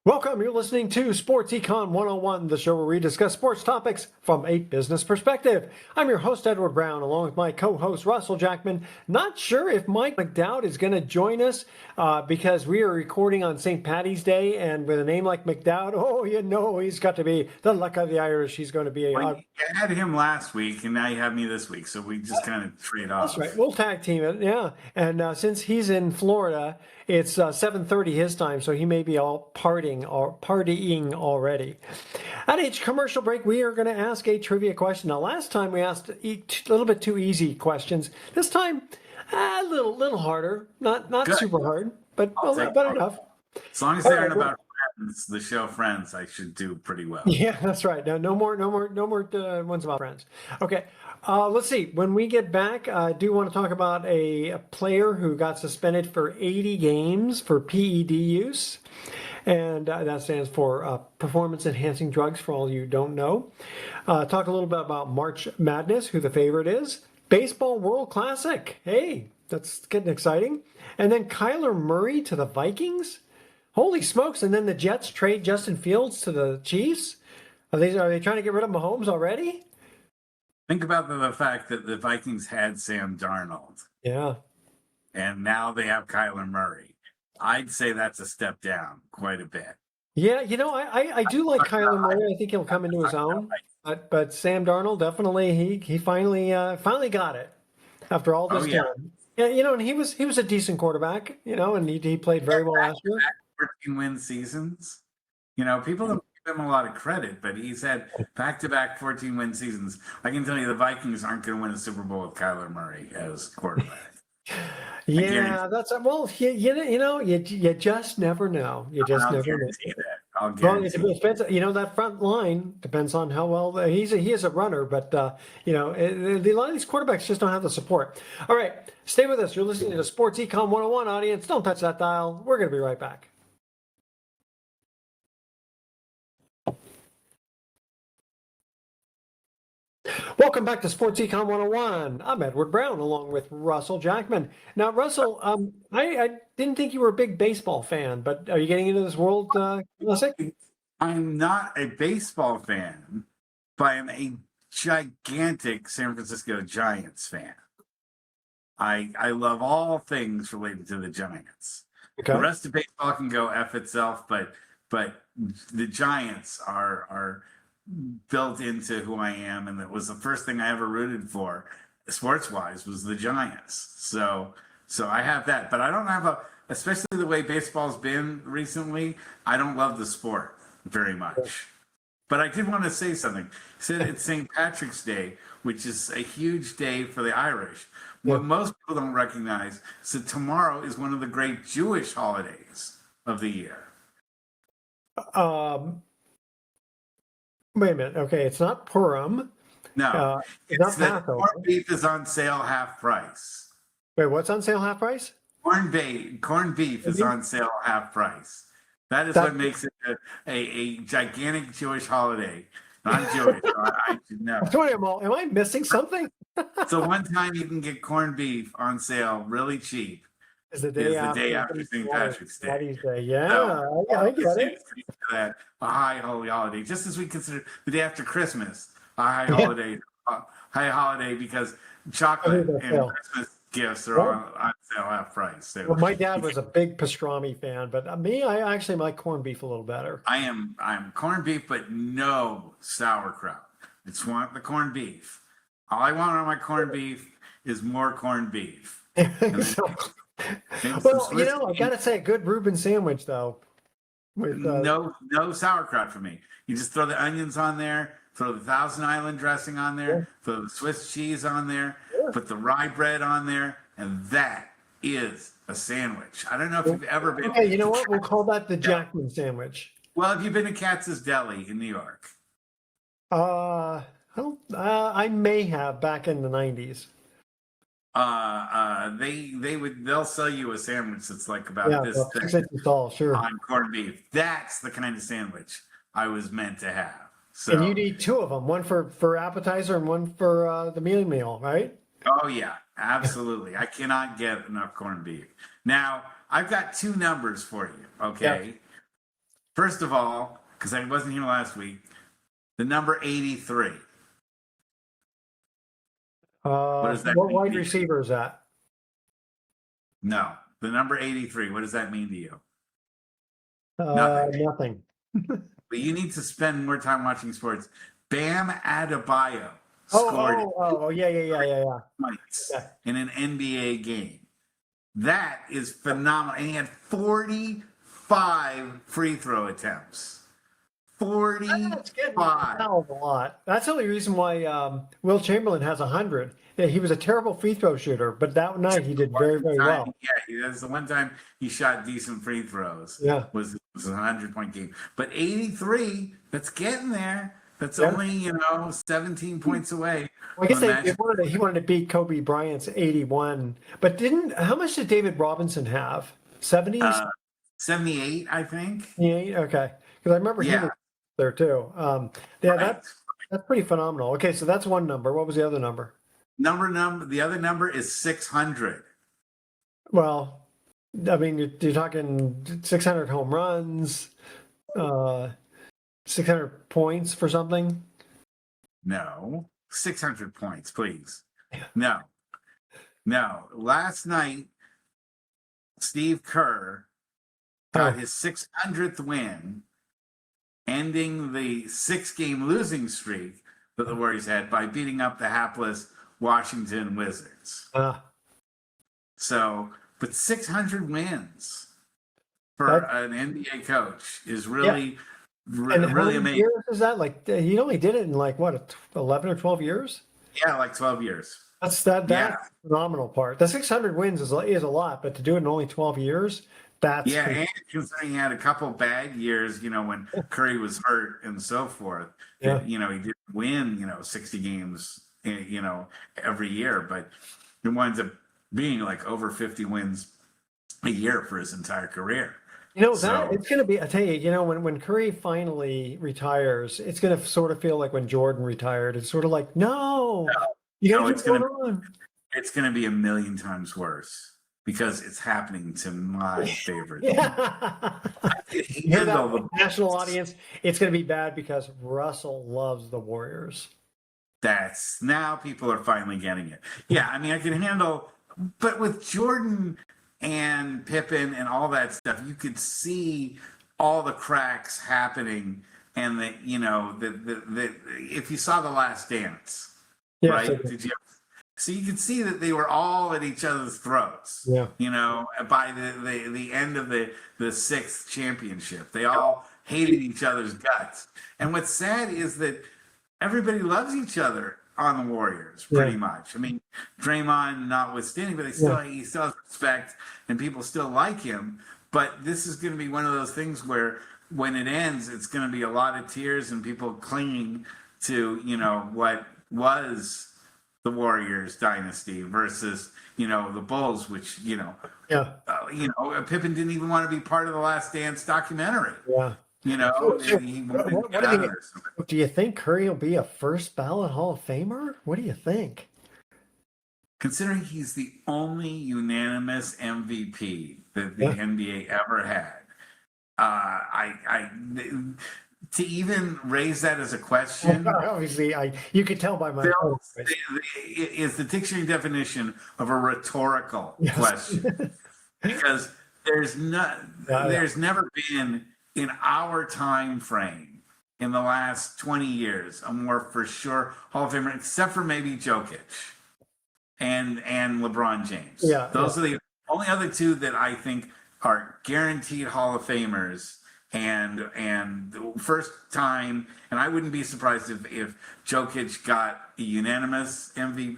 Welcome. You're listening to Sports Econ 101, the show where we discuss sports topics from a business perspective. I'm your host, Edward Brown, along with my co-host, Russell Jackman. Not sure if Mike McDowd is going to join us because we are recording on St. Patty's Day, and with a name like McDowd, he's got to be the luck of the Irish. He's going to be Well, you had him last week, and now you have me this week, so we just kind of trade off. That's right. We'll tag team it, yeah. And since he's in Florida, it's 7:30 his time, so he may be all partying already. At each commercial break, we are going to ask a trivia question. Now, last time we asked a little bit too easy questions. This time, a little harder. Not Good. super hard, but enough. As long as they aren't about Friends, the show Friends, I should do pretty well. Yeah, that's right. No more ones about friends. Okay, let's see. When we get back, I do want to talk about a player who got suspended for 80 games for PED use, and that stands for performance enhancing drugs. For all you don't know, talk a little bit about March Madness, who the favorite is, Baseball World Classic. Hey, that's getting exciting, and then Kyler Murray to the Vikings. Holy smokes! And then the Jets trade Justin Fields to the Chiefs. Are they trying to get rid of Mahomes already? Think about the fact that the Vikings had Sam Darnold. Yeah. And now they have Kyler Murray. I'd say that's a step down quite a bit. Yeah, I do like Kyler Murray. I think he'll come into his own. But Sam Darnold, definitely, he finally got it after all this time. Yeah, and he was a decent quarterback, and he played very well last year. 14-win seasons. People don't give him a lot of credit, but he's had back-to-back 14-win seasons. I can tell you the Vikings aren't going to win a Super Bowl with Kyler Murray as quarterback. Yeah, you just never know. You just never know. I'll guarantee it depends. That front line depends on how well he is a runner, but a lot of these quarterbacks just don't have the support. All right, stay with us. You're listening to Sports Econ 101, audience. Don't touch that dial. We're going to be right back. Welcome back to Sports Econ 101. I'm Edward Brown, along with Russell Jackman. Now, Russell, I didn't think you were a big baseball fan, but are you getting into this World Classic? I'm not a baseball fan, but I'm a gigantic San Francisco Giants fan. I love all things related to the Giants. Okay. The rest of baseball can go F itself, but the Giants are built into who I am, and it was the first thing I ever rooted for, sports-wise, was the Giants. So I have that, but I don't have especially the way baseball's been recently, I don't love the sport very much. But I did want to say something. I said it's St. Patrick's Day, which is a huge day for the Irish. What most people don't recognize is that tomorrow is one of the great Jewish holidays of the year. Wait a minute. Okay, it's not Purim. No, it's that corned beef is on sale half price. Wait, what's on sale half price? Corned beef is on sale half price. That is what makes it a gigantic Jewish holiday. I'm Jewish, so I should know. Am I missing something? So one time you can get corned beef on sale really cheap. Is the day after St. Patrick's Day. Yeah, so, I get it. That a high holy holiday, just as we consider the day after Christmas a high holiday, because chocolate and Christmas gifts are on sale half price. So well, my dad was a big pastrami fan, but I actually like corned beef a little better. I'm corned beef, but no sauerkraut. I just want the corned beef. All I want on my corned beef is more corned beef. Well, I gotta say, a good Reuben sandwich though. With no sauerkraut for me. You just throw the onions on there, throw the Thousand Island dressing on there, throw the Swiss cheese on there, put the rye bread on there, and that is a sandwich. I don't know if you've ever been. Okay, you know what? We'll call that the Jackman sandwich. Well, have you been to Katz's Deli in New York? I may have back in the 90s. They'll sell you a sandwich that's like about this thick on corned beef. That's the kind of sandwich I was meant to have. So, and you'd eat two of them, one for appetizer and one for the meal, right? Oh yeah, absolutely. I cannot get enough corned beef. Now I've got two numbers for you. Okay, First of all, because I wasn't here last week, the number 83. What does that What mean wide to you? receiver is that? No, the number 83. What does that mean to you? Nothing. Nothing. But you need to spend more time watching sports. Bam Adebayo Oh, scored yeah. points Okay. in an NBA game. That is phenomenal. And he had 45 free throw attempts. That's getting a 45. hell of a lot. That's the only reason why Will Chamberlain has 100. Yeah, he was a terrible free throw shooter, but that night he did very, very well. Yeah, that's the one time he shot decent free throws. Yeah. Was a 100-point game. But 83, that's getting there. That's Yeah. only 17 points away. Well, I guess from the he wanted to beat Kobe Bryant's 81. But how much did David Robinson have? 70s? 78, I think. Yeah, okay. Because I remember he Yeah. was there too. Yeah, Right. that's pretty phenomenal. Okay, so that's one number. What was the other number? The other number is 600. Well, I mean, you're talking 600 home runs, 600 points for something. No, 600 points, please. No. Last night, Steve Kerr got his 600th win, ending the 6-game losing streak that the Warriors had by beating up the hapless Washington Wizards. But 600 wins for an NBA coach is really, and how many amazing. years is that? Like he only did it in like what, 11 or 12 years? Yeah, like 12 years. That's phenomenal part. The 600 wins is a lot, but to do it in only 12 years, that's and considering he had a couple bad years, when Curry was hurt and so forth. Yeah. He didn't win, 60 games, every year, but it winds up being like over 50 wins a year for his entire career. it's going to be, I tell you, when Curry finally retires, it's going to sort of feel like when Jordan retired. It's sort of like, you got to keep going on. It's going to be a million times worse because it's happening to my favorite. Yeah. The national audience, it's going to be bad because Russell loves the Warriors. Now people are finally getting it. Yeah, I mean, I can handle, but with Jordan and Pippen and all that stuff, you could see all the cracks happening, and that if you saw The Last Dance, right? So did you? So you could see that they were all at each other's throats. Yeah. By the end of the 6th championship, they all hated each other's guts. And what's sad is that everybody loves each other on the Warriors, pretty much. I mean, Draymond notwithstanding, but he still has respect, and people still like him. But this is going to be one of those things where, when it ends, it's going to be a lot of tears and people clinging to what was the Warriors dynasty versus the Bulls, which Pippen didn't even want to be part of the Last Dance documentary. Yeah. Do you think Curry will be a first ballot Hall of Famer? What do you think? Considering he's the only unanimous MVP that the NBA ever had, to even raise that as a question, obviously, you could tell by my is the dictionary definition of a rhetorical question, because there's never been in our time frame in the last 20 years a more for sure Hall of Famer, except for maybe Jokic and LeBron James. Those are the only other two that I think are guaranteed Hall of Famers. And the first time, and I wouldn't be surprised if Jokic got a unanimous MVP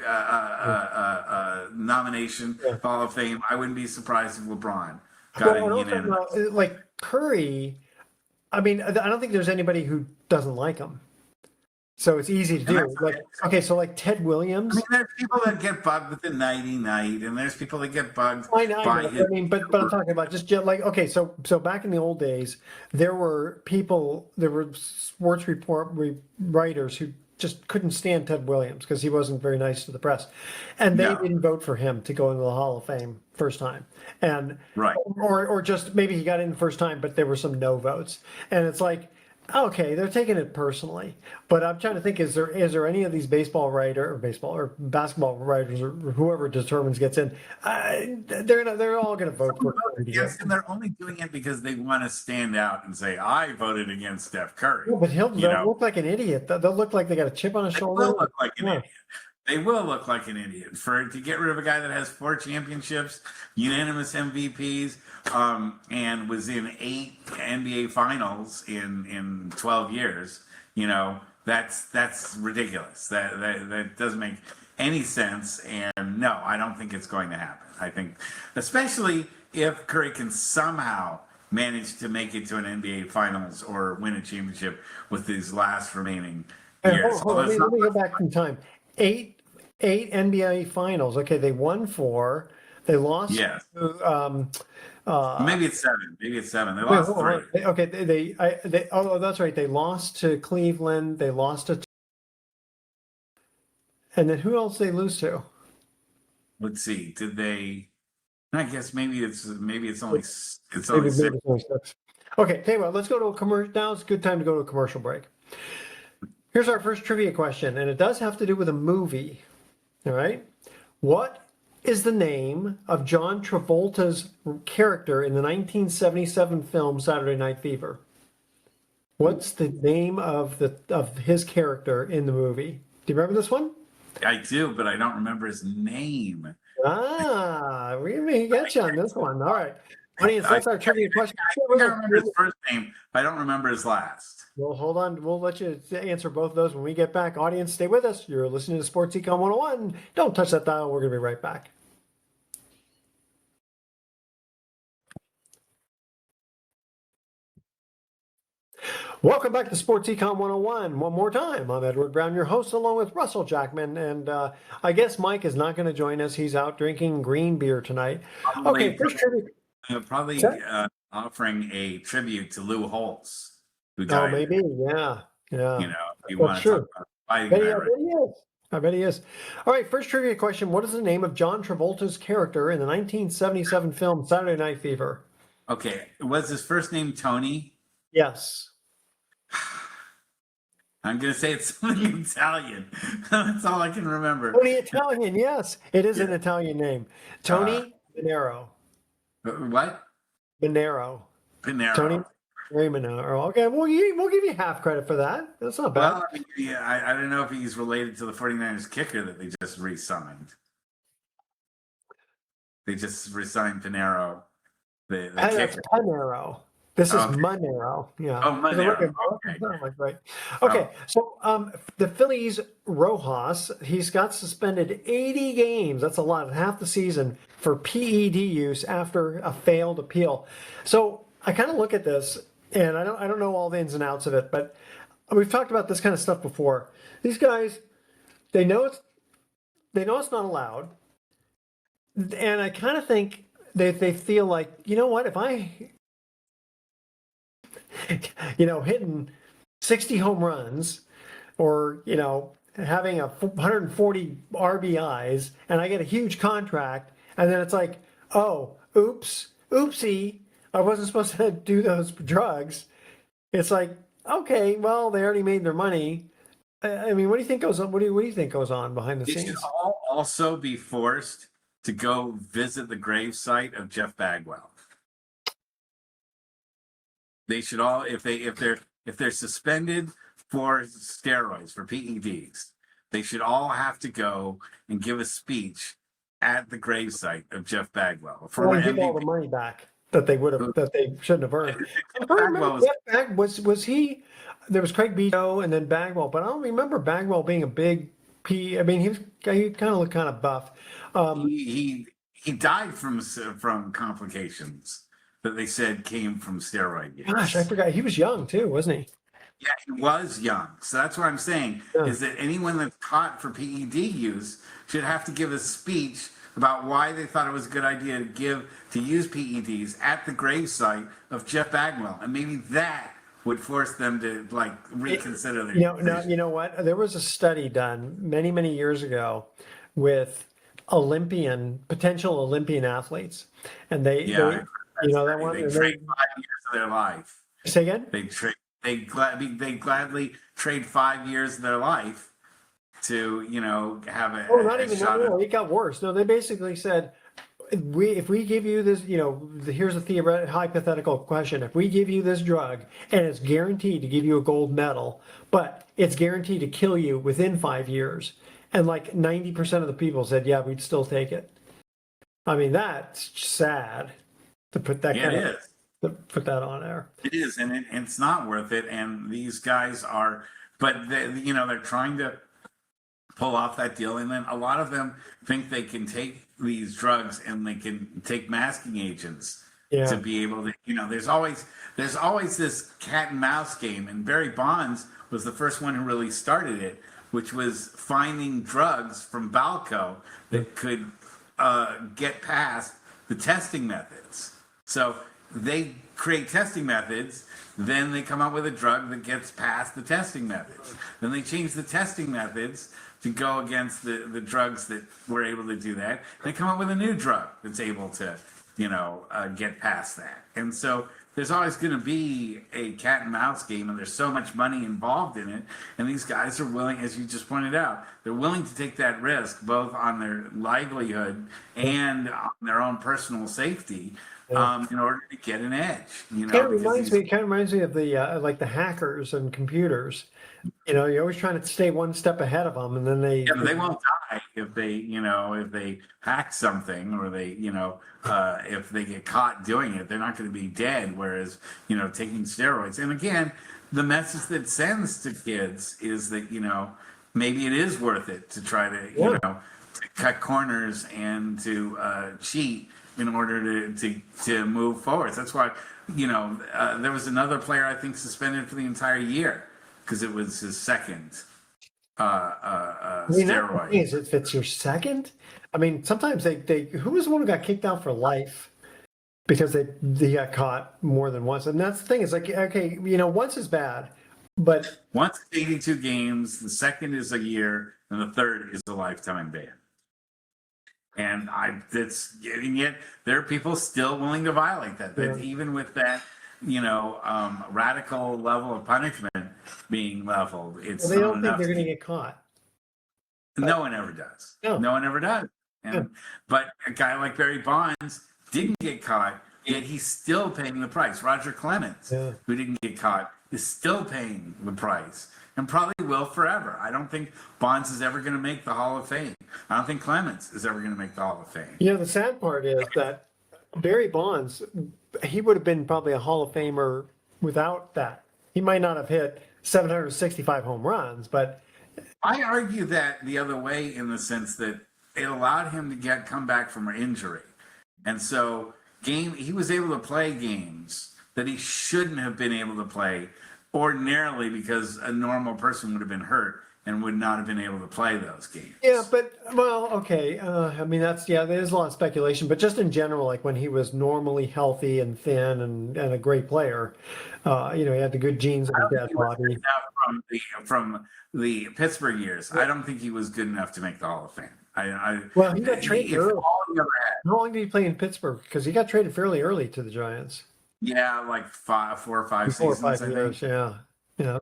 nomination for Hall of Fame. I wouldn't be surprised if LeBron got a unanimous. Like Curry, I mean, I don't think there's anybody who doesn't like him. So it's easy to do. Like Ted Williams. I mean, there's people that get bugged with the nighty night, and there's people that get bugged but I'm talking about just like, so back in the old days, there were sports report writers who just couldn't stand Ted Williams because he wasn't very nice to the press, and they didn't vote for him to go into the Hall of Fame. first time, and Right. or just maybe he got in the first time, but there were some no votes, and it's like, okay, they're taking it personally. But I'm trying to think: is there any of these baseball or basketball writers or whoever determines gets in? They're all gonna vote for Curry to Yes, get. and they're only doing it because they want to stand out and say, I voted against Steph Curry. Yeah, but You they'll know, look like an idiot. They'll look like they got a chip on his they shoulder. will look like an Yeah. idiot. They will look like an idiot to get rid of a guy that has 4 championships, unanimous MVPs, and was in 8 NBA finals in 12 years. You know, that's ridiculous. That doesn't make any sense. And no, I don't think it's going to happen. I think, especially if Curry can somehow manage to make it to an NBA finals or win a championship with these last remaining And years. hold on, let me go back in time. Eight NBA finals. Okay, they won 4. They lost Yes. to Maybe it's 7. Maybe it's 7. They wait, lost hold on. 3. Okay, oh, that's right. They lost to Cleveland. They lost to, and then who else they lose to? Let's see. Did they? I guess maybe it's only Maybe 6. it's only 6. Okay, tell you what, let's go to a commercial. Now it's a good time to go to a commercial break. Here's our first trivia question, and it does have to do with a movie. All right. What is the name of John Travolta's character in the 1977 film Saturday Night Fever? What's the name of his character in the movie? Do you remember this one? I do, but I don't remember his name. We may get you on this one. All right. Audience, that's our trivia question. I think I remember his first name, but I don't remember his last. Well, hold on. We'll let you answer both of those when we get back. Audience, stay with us. You're listening to Sports Econ 101. Don't touch that dial. We're going to be right back. Welcome back to Sports Econ 101. One more time, I'm Edward Brown, your host, along with Russell Jackman. And I guess Mike is not going to join us. He's out drinking green beer tonight. Okay, first tribute. Probably offering a tribute to Lou Holtz, who Oh, died. maybe. Yeah. Yeah. You know, if you want to talk about fighting I bet he is. All right, first trivia question. What is the name of John Travolta's character in the 1977 film Saturday Night Fever? Okay. Was his first name Tony? Yes. I'm going to say it's something Italian. That's all I can remember. Tony Italian, yes. It is an Italian name. Tony Manero. What? Manero. Pinero. Tony Manero. Okay, we'll give you half credit for that. That's not bad. Well, I don't know if he's related to the 49ers kicker that they just re-signed. They just re-signed Pinero, the That's kicker. Panero. This is Okay. Monero. Yeah. Oh, Monero. Okay. Right. Okay. So the Phillies Rojas, he's got suspended 80 games. That's a lot, half the season for PED use after a failed appeal. So I kind of look at this, and I don't know all the ins and outs of it, but we've talked about this kind of stuff before. These guys, they know it's not allowed, and I kind of think they feel like, you know what, if I hitting 60 home runs or, having 140 RBIs and I get a huge contract and then it's like, oh, oopsie, I wasn't supposed to do those drugs. It's like, okay, well, they already made their money. I mean, what do you think goes on? What do you think goes on behind the They scenes? should all also be forced to go visit the gravesite of Jeff Bagwell. They should all, if they're suspended for steroids, for PEDs, they should all have to go and give a speech at the gravesite of Jeff Bagwell for Well, give all the money back that they shouldn't have earned. Was he? There was Craig Biggio and then Bagwell, but I don't remember Bagwell being a big P. I mean, he kind of looked kind of buff. He died from complications that they said came from steroid use. Gosh, I forgot. He was young too, wasn't he? Yeah, he was young. So that's what I'm saying, is that anyone that's caught for PED use should have to give a speech about why they thought it was a good idea to use PEDs at the gravesite of Jeff Bagwell. And maybe that would force them to reconsider their decision. You know what? There was a study done many, many years ago with potential Olympian athletes, and they Yeah, you know that they, one. they And trade 5 years of their life. say again. They trade. They gladly trade 5 years of their life to have Oh, not a even no, shot no, at. no. It got worse. No, they basically said, if we give you this, here's a theoretical hypothetical question. If we give you this drug and it's guaranteed to give you a gold medal, but it's guaranteed to kill you within 5 years, and like 90% of the people said, yeah, we'd still take it. I mean, that's sad to put that Yeah, kind it of is. to put that on there. It is, and it's not worth it. And these guys are, but they're trying to pull off that deal, and then a lot of them think they can take these drugs and they can take masking agents to Yeah. be able to. There's always this cat and mouse game, and Barry Bonds was the first one who really started it, which was finding drugs from Balco that could get past the testing methods. So they create testing methods, then they come up with a drug that gets past the testing methods. Then they change the testing methods to go against the drugs that were able to do that. They come up with a new drug that's able to, get past that. And so there's always going to be a cat and mouse game, and there's so much money involved in it. And these guys are willing, as you just pointed out, they're willing to take that risk both on their livelihood and on their own personal safety in order to get an edge. It kind of reminds me of the like the hackers and computers. You're always trying to stay one step ahead of them, and then Yeah, but they won't die if they hack something or if they get caught doing it, they're not going to be dead. Whereas, taking steroids, and again, the message that sends to kids is that, maybe it is worth it to try to, to cut corners and to cheat in order to move forward. That's why, there was another player I think suspended for the entire year because it was his second I mean, steroid. if it's your second, I mean, sometimes who was the one who got kicked out for life because they got caught more than once? And that's the thing. It's like, okay, once is bad, but Once it's 82 games, the second is a year, and the third is a lifetime ban. And yet there are people still willing to violate that. That even with that, radical level of punishment being leveled, it's they not don't think enough they're going to to get caught. No one ever does. No. No one ever does. But a guy like Barry Bonds didn't get caught, yet he's still paying the price. Roger Clemens, who didn't get caught, is still paying the price and probably will forever. I don't think Bonds is ever going to make the Hall of Fame. I don't think Clemens is ever going to make the Hall of Fame. The sad part is that Barry Bonds, he would have been probably a Hall of Famer without that. He might not have hit 765 home runs, but I argue that the other way in the sense that it allowed him to come back from an injury. And so he was able to play games that he shouldn't have been able to play ordinarily because a normal person would have been hurt and would not have been able to play those games. Yeah, but okay. I mean, there's a lot of speculation, but just in general, like when he was normally healthy and thin and a great player, he had the good genes of his dad's body. From the Pittsburgh years, I don't think he was good enough to make the Hall of Fame. Well, he got traded early. How long did he play in Pittsburgh? Because he got traded fairly early to the Giants. Yeah, like 4 or 5 4 seasons. or 5 years. Yeah.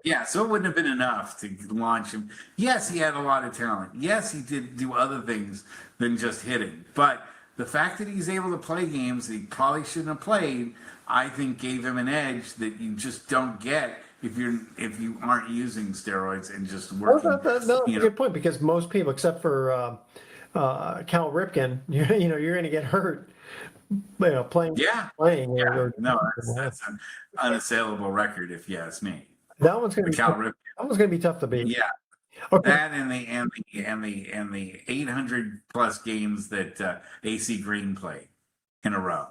Yeah, so it wouldn't have been enough to launch him. Yes, he had a lot of talent. Yes, he did do other things than just hitting. But the fact that he's able to play games that he probably shouldn't have played, I think gave him an edge that you just don't get if you aren't using steroids and just working. Good point, because most people, except for Cal Ripken, you're going to get hurt. Playing. Yeah. Playing. Yeah. No, that's an unassailable record if you ask me. That one's going to be Cal Ripken. That one's going to be tough to beat. Yeah. Okay. That and the 800 plus games that AC Green played in a row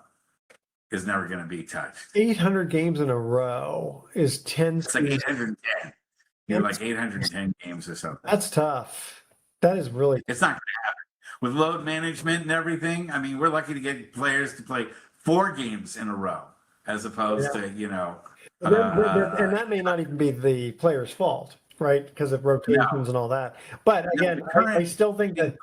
is never going to be touched. 800 games in a row is 10. It's like 810. Like 810 games or something. That's tough. That is really. It's not going to happen with load management and everything. I mean, we're lucky to get players to play 4 games in a row as opposed to and that may not even be the player's fault, right? Because of rotations and all that. But again, I still think that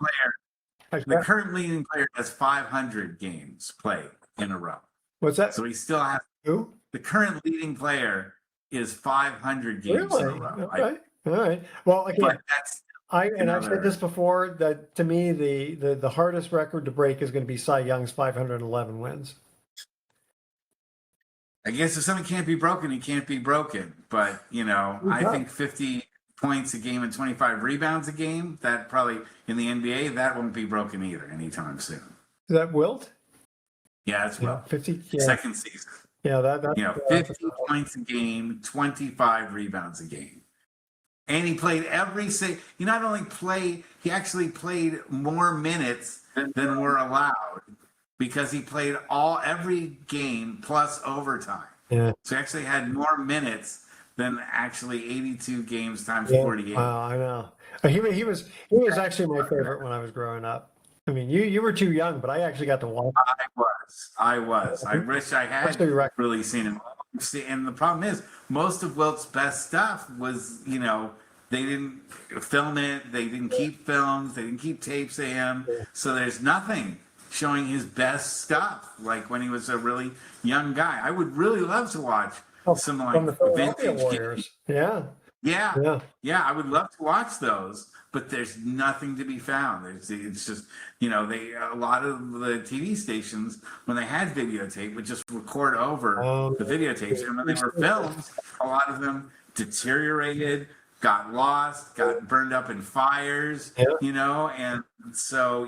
The current leading player has 500 games played in a row. What's that? So he still has. Who? The current leading player is 500 games in a Really? row. Okay. All right. Well, again, But that's I've said this before, that to me the hardest record to break is going to be Cy Young's 511 wins. I guess if something can't be broken, it can't be broken. But I think 50 points a game and 25 rebounds a game, that probably in the NBA, that won't be broken either anytime soon. Is that Wilt? Yeah, that's Yeah, 50. Yeah. Second season. Yeah, that 50 points a game, 25 rebounds a game. And he played he not only played, he actually played more minutes than were allowed, because he played every game plus overtime. Yeah. So he actually had more minutes than actually 82 games times 48. Wow, I know. He was actually my favorite when I was growing up. I mean, you were too young, but I actually got to watch. I was. I wish I had really seen him. And the problem is, most of Wilt's best stuff was, they didn't film it. They didn't keep films. They didn't keep tapes of him. So there's nothing showing his best stuff, like when he was a really young guy. I would really love to watch some like the Philadelphia vintage Warriors. Yeah. I would love to watch those, but there's nothing to be found. It's just a lot of the TV stations, when they had videotape, would just record over the videotapes, and when they were filmed, a lot of them deteriorated, got lost, got burned up in fires, and so,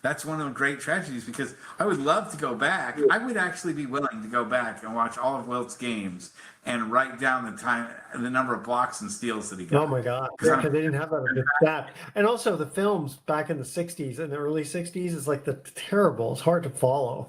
that's one of the great tragedies, because I would love to go back. I would actually be willing to go back and watch all of Wilt's games and write down the number of blocks and steals that he got. Oh my God. Because they didn't have that. And also the films back in the 60s, in the early 60s, is like terrible. It's hard to follow.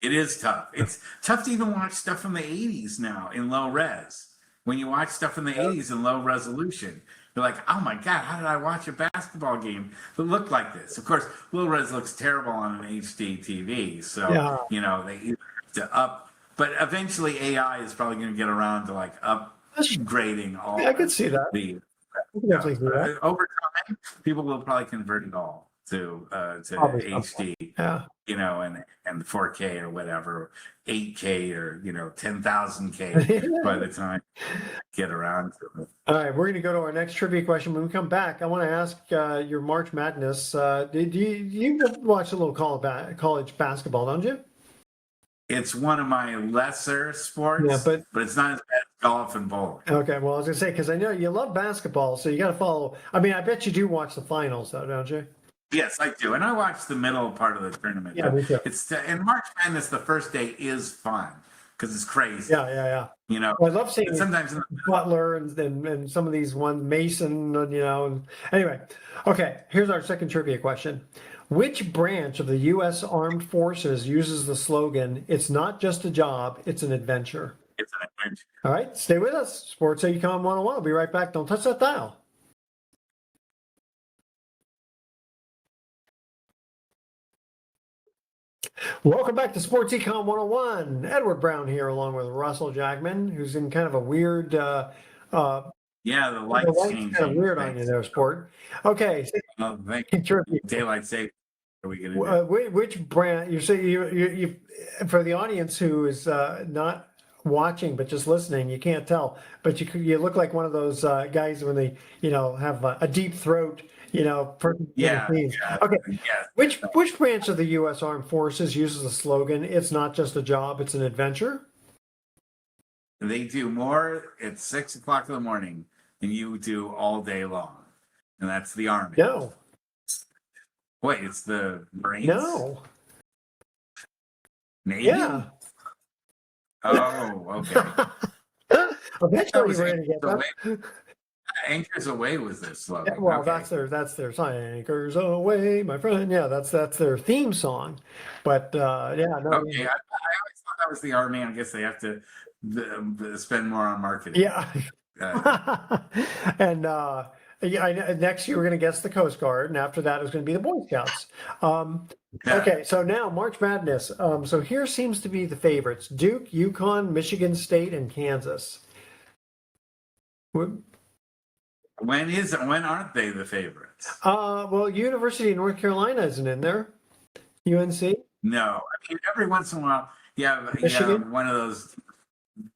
It is tough. It's tough to even watch stuff from the 80s now in low res. When you watch stuff from the 80s in low resolution, you're like, oh my God, how did I watch a basketball game that looked like this? Of course, low res looks terrible on an HD TV. So, they either have to up, but eventually AI is probably going to get around to like upgrading all. I could see that. Definitely see that. Over time, people will probably convert it all to HD. Yeah. And 4K or whatever, 8K or 10,000K by the time you get around to it. All right, we're going to go to our next trivia question. When we come back, I want to ask your March Madness. Did you watch a little college basketball, don't you? It's one of my lesser sports, but it's not as bad as golf and bowling. Okay, well, I was going to say, because I know you love basketball, so you got to follow. I mean, I bet you do watch the finals, though, don't you? Yes, I do, and I watch the middle part of the tournament. Yeah, me too. And March Madness, the first day is fun because it's crazy. Yeah. Well, I love seeing sometimes Butler and some of these ones, Mason, and anyway. Okay, here's our second trivia question. Which branch of the U.S. Armed Forces uses the slogan, "It's not just a job, it's an adventure"? It's an adventure. All right, stay with us. Sports Econ 101. I'll be right back. Don't touch that dial. Welcome back to Sports Econ 101. Edward Brown here, along with Russell Jackman, who's in kind of a weird. The light's changing. Kind of weird on you there, sport. Okay. Daylight saving. Are we going to which brand? You say you for the audience who is not watching but just listening, you can't tell, but you look like one of those guys when they have a deep throat. Okay. Yeah. Which branch of the U.S. Armed Forces uses the slogan, "It's not just a job, it's an adventure"? They do more at 6 o'clock in the morning than you do all day long, and that's the Army. No. Wait, it's the Marines? No. Navy? Yeah. Oh, okay. Eventually, we're going to get that. Anchors Away was their slogan. Yeah, well, okay. that's their sign. Anchors away, my friend. Yeah, that's their theme song. But Okay, I always thought that was the Army. I guess they have to spend more on marketing. Yeah. And next you were going to guess the Coast Guard, and after that it was going to be the Boy Scouts. Okay, so now March Madness. So here seems to be the favorites: Duke, Econ, Michigan State, and Kansas. When aren't they the favorites? Well, University of North Carolina isn't in there. UNC, No, I mean every once in a while, Michigan. one of those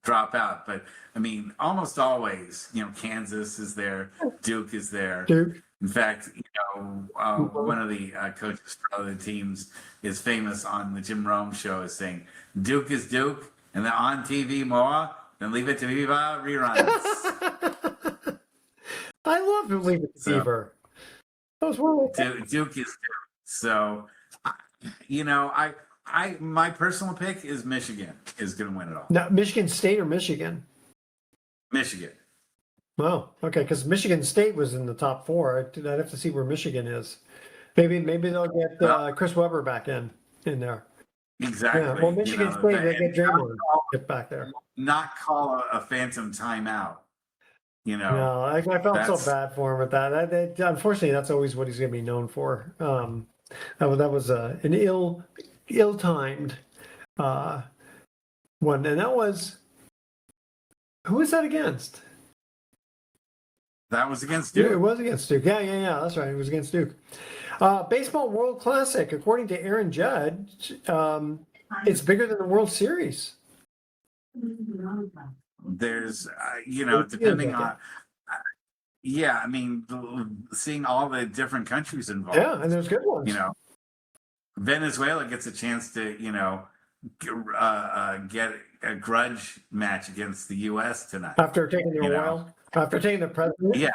drop out, but I mean almost always, Kansas is there, Duke is there. Duke. In fact, one of the coaches for other teams is famous on the Jim Rome show as saying, "Duke is Duke, and they're on TV more than Leave It to Beaver reruns." I love Leave It to So- Beaver. That was one of my Duke is Duke. So, my personal pick is Michigan is going to win it all. Now, Michigan State or Michigan? Michigan. Wow. Okay, because Michigan State was in the top four. I'd have to see where Michigan is. Maybe they'll get Chris Webber back in there. Exactly. Yeah. Well, Michigan State they get Draymond get back there. Not call a phantom timeout. No, I felt so bad for him with that. Unfortunately, that's always what he's going to be known for. That was an ill-timed one, and that was who was that against? That was against Duke. Duke. It was against Duke. Yeah. That's right. It was against Duke. Baseball World Classic, according to Aaron Judge, it's bigger than the World Series. There's, depending on, I mean, seeing all the different countries involved. Yeah, and there's good ones. Venezuela gets a chance to, get a grudge match against the U.S. tonight. After taking their oil, after taking the president. Yeah.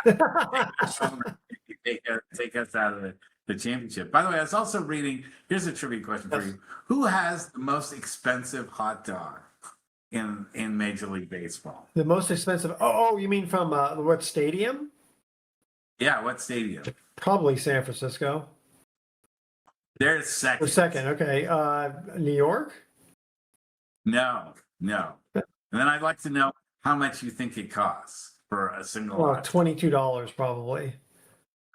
Take us out of the championship. By the way, I was also reading, here's a trivia question for you. Who has the most expensive hot dog in Major League Baseball? The most expensive. Oh, you mean from what stadium? Yeah, what stadium? Probably San Francisco. They're second. Or second, okay. New York? No. And then I'd like to know how much you think it costs for a single hot dog. $22 probably.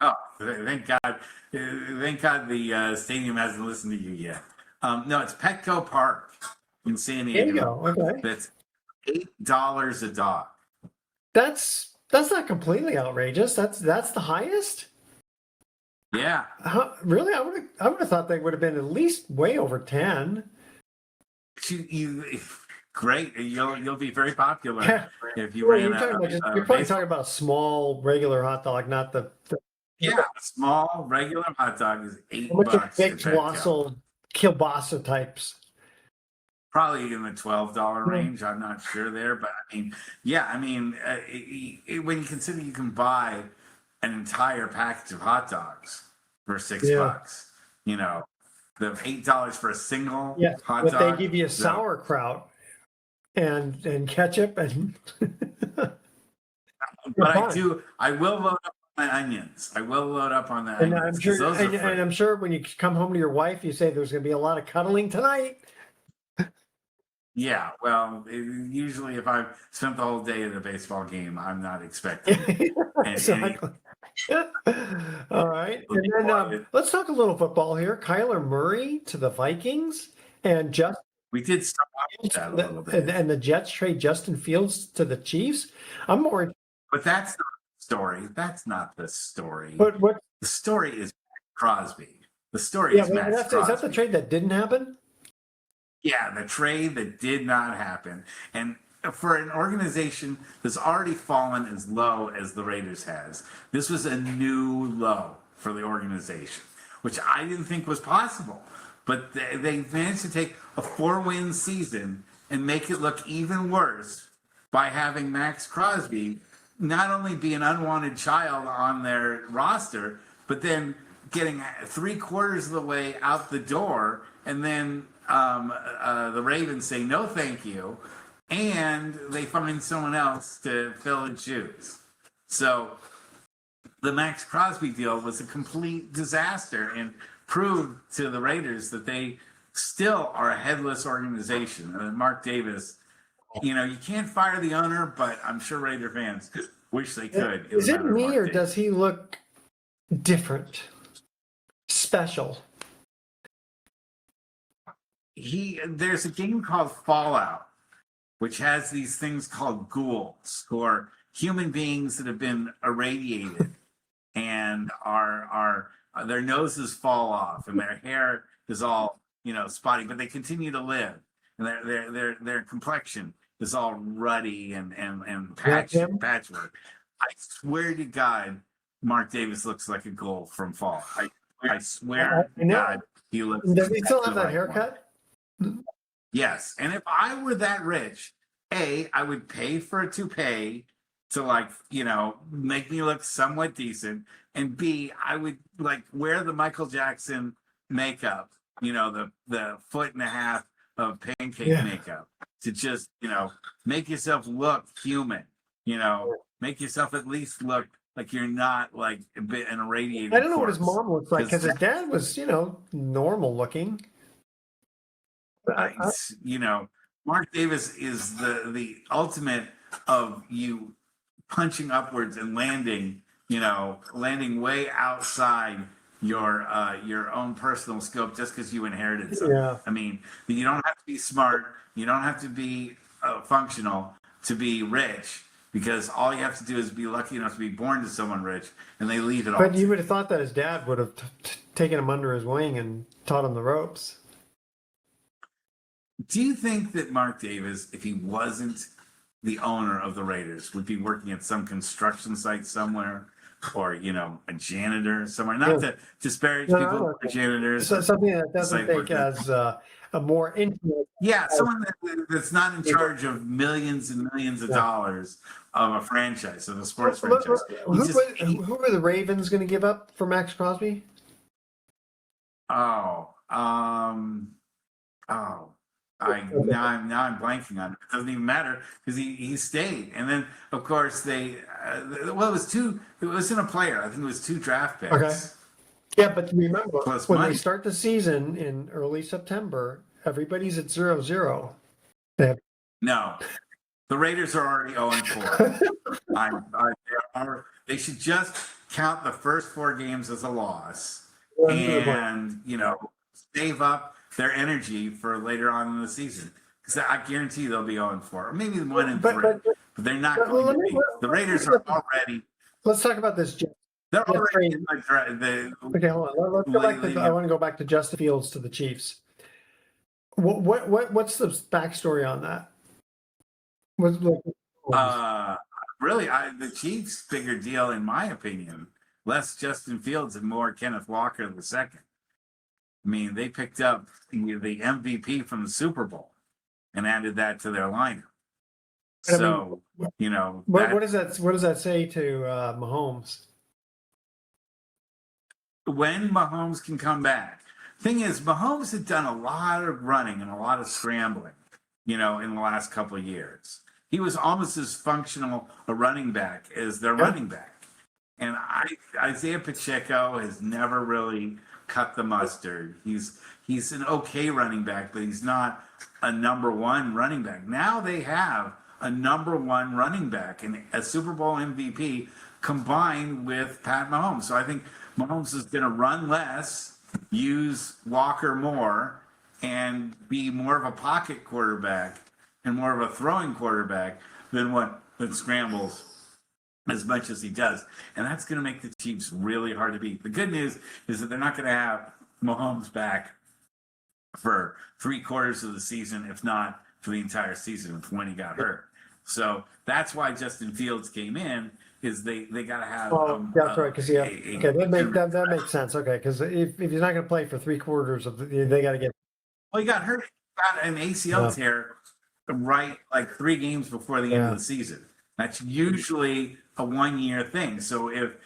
Oh, thank God. Thank God the stadium hasn't listened to you yet. No, it's Petco Park in San Diego. There you go. Okay. That's $8 a dog. That's not completely outrageous. That's the highest? Yeah. Really? I would have thought they would have been at least way over 10. Great. You'll be very popular if you ran you're probably talking about a small regular hot dog, not the small regular hot dog is $8. Big colossal kielbasa types. Probably in the $12 range. I'm not sure there, but when you consider you can buy an entire package of hot dogs for $6, the $8 for a single hot dog. But they give you sauerkraut and ketchup and. But I will load up on the onions. And I'm sure when you come home to your wife, you say there's going to be a lot of cuddling tonight. Yeah, well, usually if I've spent the whole day at a baseball game, I'm not expecting Exactly. All right. And then let's talk a little football here. Kyler Murray to the Vikings and we did start with that a little bit. And the Jets trade Justin Fields to the Chiefs. I'm more. But that's not the story. That's not the story. But what the story is Crosby. The story is Max Crosby. Is that the trade that didn't happen? Yeah, the trade that did not happen. And for an organization that's already fallen as low as the Raiders has, this was a new low for the organization, which I didn't think was possible. But they managed to take a 4-win season and make it look even worse by having Max Crosby not only be an unwanted child on their roster, but then getting 3/4 of the way out the door, and then the Ravens say no thank you, and they find someone else to fill his shoes. So the Max Crosby deal was a complete disaster and proved to the Raiders that they still are a headless organization. And Mark Davis, you can't fire the owner, but I'm sure Raider fans wish they could. Is it me or does he look different, special? There's a game called Fallout, which has these things called ghouls, who are human beings that have been irradiated and are their noses fall off and their hair is all spotty, but they continue to live, and their complexion is all ruddy and patchwork. I swear to God, Mark Davis looks like a goal from Fall. I swear to God, he looks. Does he still have that like haircut? one. Yes, and if I were that rich, I would pay for a toupee to make me look somewhat decent, and B, I would wear the Michael Jackson makeup, the foot and a half of pancake makeup to just make yourself look human, make yourself at least look like you're not like a bit an irradiated. I don't know what his mom looks like, because his dad was normal looking. Mark Davis is the ultimate of you punching upwards and landing way outside your own personal scope just because you inherited something. Yeah. I mean, you don't have to be smart, you don't have to be functional to be rich, because all you have to do is be lucky enough to be born to someone rich, and they leave it all. But you would have thought that his dad would have taken him under his wing and taught him the ropes. Do you think that Mark Davis, if he wasn't the owner of the Raiders, would be working at some construction site somewhere, or a janitor somewhere? Not to disparage people who are janitors. So something that doesn't think as a more intimate. Yeah, someone that's not in charge of millions and millions of dollars of a franchise, of a sports franchise. Who were the Ravens going to give up for Max Crosby? Now I'm blanking on it. It doesn't even matter, because he stayed, and then of course it wasn't a player. I think it was 2 draft picks. Okay. Yeah, but remember, Plus when money. they start the season in early September, everybody's at 0-0. No, the Raiders are already 0-4. They should just count the first 4 games as a loss, and save up their energy for later on in the season, because I guarantee they'll be 0-4, or maybe 1-3, but they're not going to be. The Raiders are already. Let's talk about this. They're already in Okay, hold on. Let's go back I want to go back to Justin Fields to the Chiefs. What's the backstory on that? Really, the Chiefs' bigger deal, in my opinion, less Justin Fields and more Kenneth Walker II. I mean, they picked up the MVP from the Super Bowl and added that to their lineup. So, what does that say to Mahomes? When Mahomes can come back. Thing is, Mahomes had done a lot of running and a lot of scrambling, in the last couple of years. He was almost as functional a running back as their running back. And Isaiah Pacheco has never really cut the mustard. He's an okay running back, but he's not a number 1 running back. Now they have a number 1 running back and a Super Bowl MVP combined with Pat Mahomes. So I think Mahomes is going to run less, use Walker more, and be more of a pocket quarterback and more of a throwing quarterback than scrambles as much as he does. And that's going to make the Chiefs really hard to beat. The good news is that they're not going to have Mahomes back for 3/4 of the season, if not for the entire season, when he got hurt. So that's why Justin Fields came in, is they got to have. That's right, because that makes sense. Okay, because if he's not going to play for 3/4 of they got to get. Well, he got hurt. He got an ACL tear right 3 games before the end of the season. That's usually a 1-year thing. So if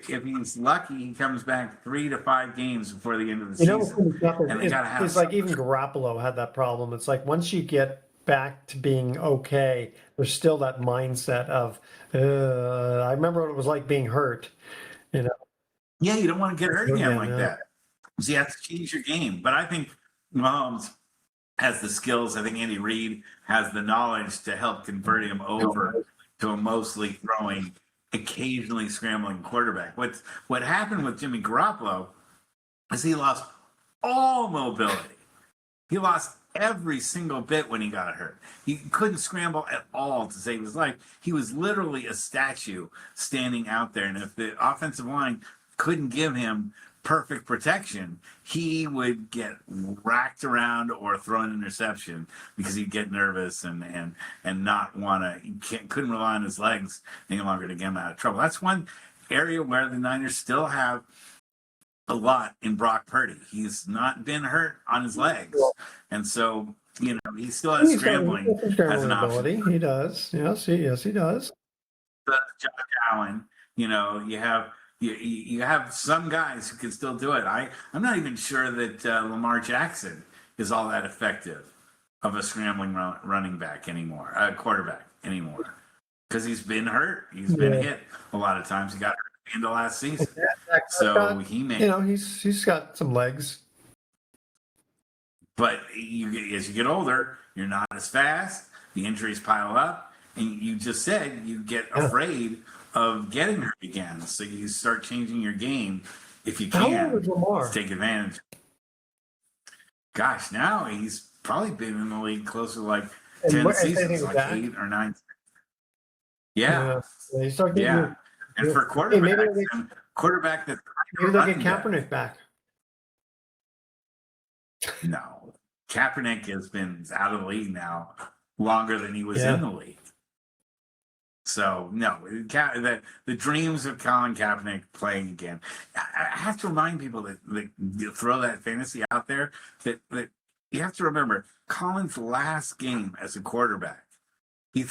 he's lucky, he comes back 3 to 5 games before the end of the season. And they got to have. It's like even Garoppolo had that problem. It's like once you get back to being okay, there's still that mindset of I remember what it was like being hurt. Yeah, you don't want to get hurt again that. So you have to change your game. But I think Mahomes has the skills. I think Andy Reid has the knowledge to help convert him over to a mostly throwing, occasionally scrambling quarterback. What happened with Jimmy Garoppolo is he lost all mobility. He lost every single bit when he got hurt. He couldn't scramble at all to save his life. He was literally a statue standing out there. And if the offensive line couldn't give him perfect protection, he would get racked around or throw an interception because he'd get nervous and not want to. Couldn't rely on his legs any longer to get him out of trouble. That's one area where the Niners still have a lot in Brock Purdy. He's not been hurt on his legs, and so he still has scrambling as an ability. option. He does. Yes, he does. Josh Allen, you have some guys who can still do it. I'm not even sure that Lamar Jackson is all that effective of a scrambling running back anymore, quarterback anymore, because he's been hurt. He's been hit a lot of times. He got hurt at the end of last season, so he may. He's got some legs. But as you get older, you're not as fast. The injuries pile up, and you just said you get afraid of getting hurt again. So you start changing your game if you can to take advantage. Gosh, now he's probably been in the league closer to like 10 seasons, like 8 or 9. Yeah. You start getting and for quarterback that's maybe they'll get Kaepernick back. No. Kaepernick has been out of the league now longer than he was in the league. So, no, the dreams of Colin Kaepernick playing again. I have to remind people that throw that fantasy out there that you have to remember Colin's last game as a quarterback, he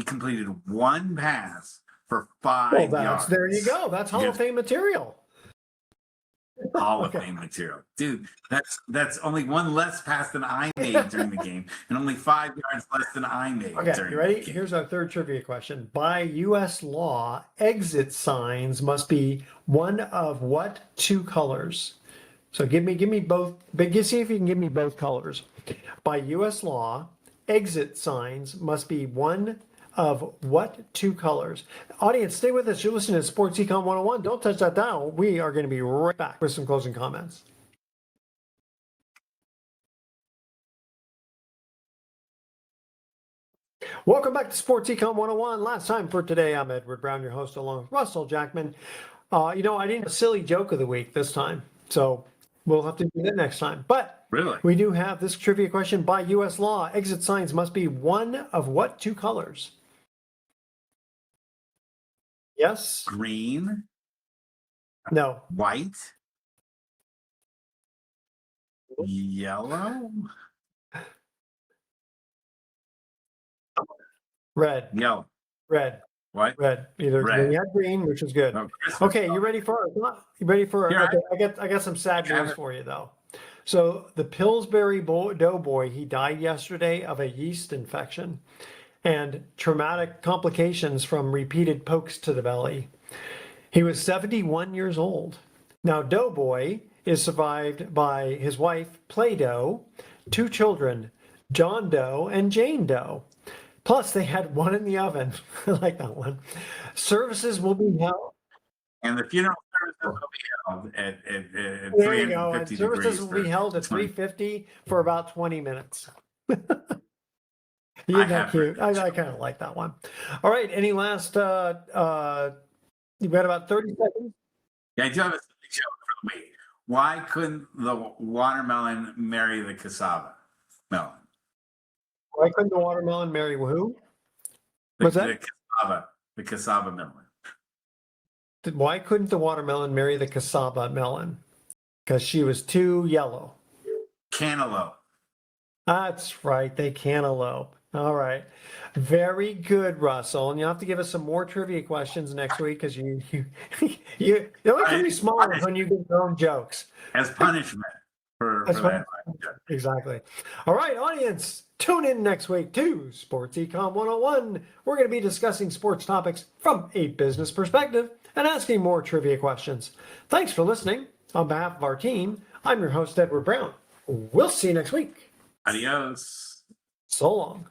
completed one pass for 5 yards. There you go. That's Hall of Fame material. Hall of Fame material. Dude, that's only one less pass than I made during the game and only 5 yards less than I made during the game. You ready? Here's our third trivia question. By U.S. law, exit signs must be one of what 2 colors? So give me both, but see if you can give me both colors. By U.S. law, exit signs must be one of what 2 colors? Audience, stay with us. You're listening to Sports Econ 101. Don't touch that dial. We are going to be right back with some closing comments. Welcome back to Sports Econ 101. Last time for today, I'm Edward Brown, your host, along with Russell Jackman. I didn't have a silly joke of the week this time, so we'll have to do that next time. But really, we do have this trivia question. By U.S. law, exit signs must be one of what 2 colors? Yes. Green. No. White. Yellow. Red. Yellow. Red. What? Red. Either red. You had green, which is good. Okay, you ready for it? You ready for it? Okay, I got some sad news for you though. So the Pillsbury Doughboy, he died yesterday of a yeast infection and traumatic complications from repeated pokes to the belly. He was 71 years old. Now, Doughboy is survived by his wife, Play-Doh, 2 children, John Doe and Jane Doe. Plus, they had one in the oven. I like that one. Services will be held. And the funeral services will be held at 350 there you go. And services will be held at 350 for about 20 minutes. Isn't that cute? I kind of like that one. All right. Any last, you've got about 30 seconds. Yeah, I do have a joke for the week. Why couldn't the watermelon marry the cassava melon? Why couldn't the watermelon marry who? What's that? The cassava melon. Why couldn't the watermelon marry the cassava melon? Because she was too yellow. Cantaloupe. That's right. They cantaloupe. All right. Very good, Russell. And you'll have to give us some more trivia questions next week because you only can be smaller when you get your own jokes. As punishment for that. Exactly. All right, audience, tune in next week to Sports Econ 101. We're going to be discussing sports topics from a business perspective and asking more trivia questions. Thanks for listening. On behalf of our team, I'm your host, Edward Brown. We'll see you next week. Adios. So long.